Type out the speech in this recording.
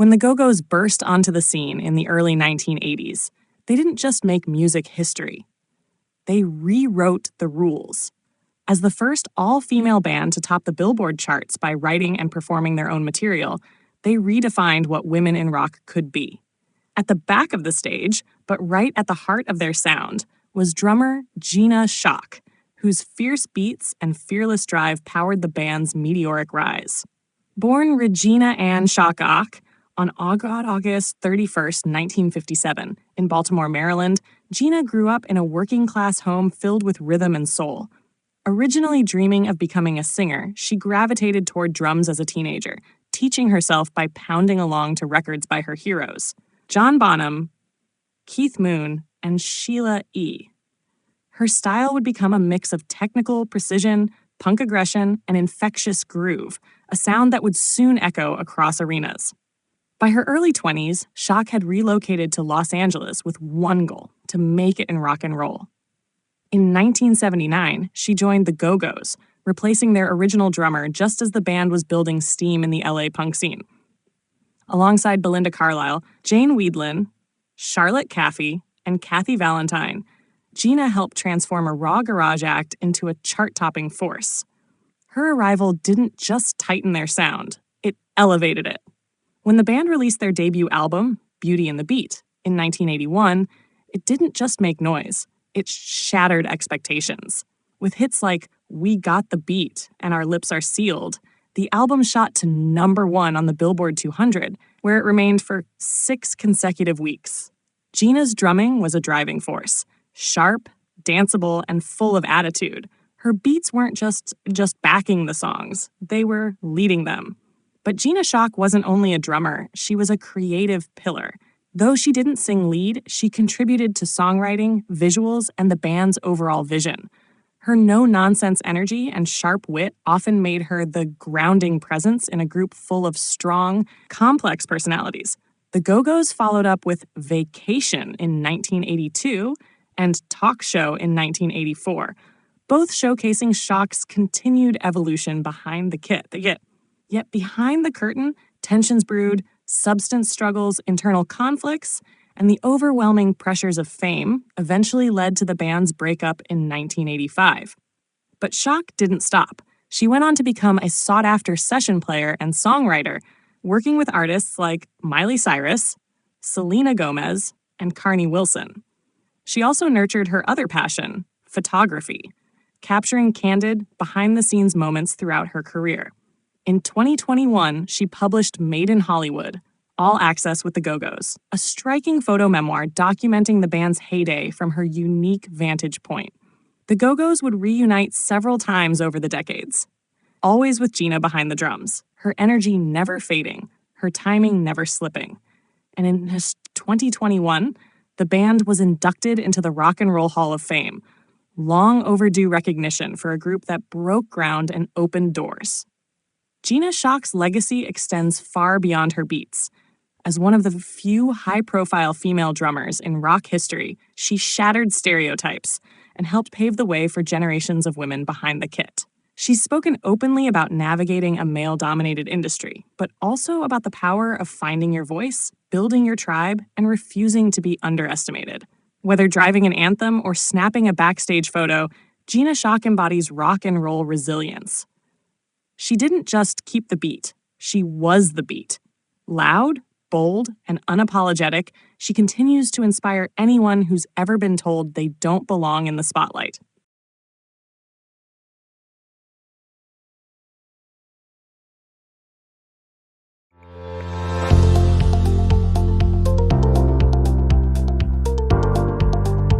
When the Go-Go's burst onto the scene in the early 1980s, they didn't just make music history. They rewrote the rules. As the first all-female band to top the Billboard charts by writing and performing their own material, they redefined what women in rock could be. At the back of the stage, but right at the heart of their sound, was drummer Gina Schock, whose fierce beats and fearless drive powered the band's meteoric rise. Born Regina Ann Schock on August 31st, 1957, in Baltimore, Maryland, Gina grew up in a working-class home filled with rhythm and soul. Originally dreaming of becoming a singer, she gravitated toward drums as a teenager, teaching herself by pounding along to records by her heroes, John Bonham, Keith Moon, and Sheila E. Her style would become a mix of technical precision, punk aggression, and infectious groove, a sound that would soon echo across arenas. By her early 20s, Schock had relocated to Los Angeles with one goal: to make it in rock and roll. In 1979, she joined the Go-Go's, replacing their original drummer just as the band was building steam in the LA punk scene. Alongside Belinda Carlisle, Jane Wiedlin, Charlotte Caffey, and Kathy Valentine, Gina helped transform a raw garage act into a chart-topping force. Her arrival didn't just tighten their sound, it elevated it. When the band released their debut album, Beauty and the Beat, in 1981, it didn't just make noise, it shattered expectations. With hits like We Got the Beat and Our Lips Are Sealed, the album shot to #1 on the Billboard 200, where it remained for 6 consecutive weeks. Gina's drumming was a driving force, sharp, danceable, and full of attitude. Her beats weren't just backing the songs, they were leading them. But Gina Schock wasn't only a drummer, she was a creative pillar. Though she didn't sing lead, she contributed to songwriting, visuals, and the band's overall vision. Her no-nonsense energy and sharp wit often made her the grounding presence in a group full of strong, complex personalities. The Go-Go's followed up with Vacation in 1982 and Talk Show in 1984, both showcasing Schock's continued evolution behind the kit. Yet behind the curtain, tensions brewed, substance struggles, internal conflicts, and the overwhelming pressures of fame eventually led to the band's breakup in 1985. But Schock didn't stop. She went on to become a sought-after session player and songwriter, working with artists like Miley Cyrus, Selena Gomez, and Carney Wilson. She also nurtured her other passion, photography, capturing candid, behind-the-scenes moments throughout her career. In 2021, she published Made in Hollywood, all access with the Go-Go's, a striking photo memoir documenting the band's heyday from her unique vantage point. The Go-Go's would reunite several times over the decades, always with Gina behind the drums, her energy never fading, her timing never slipping. And in 2021, the band was inducted into the Rock and Roll Hall of Fame, long overdue recognition for a group that broke ground and opened doors. Gina Schock's legacy extends far beyond her beats. As one of the few high-profile female drummers in rock history, she shattered stereotypes and helped pave the way for generations of women behind the kit. She's spoken openly about navigating a male-dominated industry, but also about the power of finding your voice, building your tribe, and refusing to be underestimated. Whether driving an anthem or snapping a backstage photo, Gina Schock embodies rock and roll resilience. She didn't just keep the beat, she was the beat. Loud, bold, and unapologetic, she continues to inspire anyone who's ever been told they don't belong in the spotlight.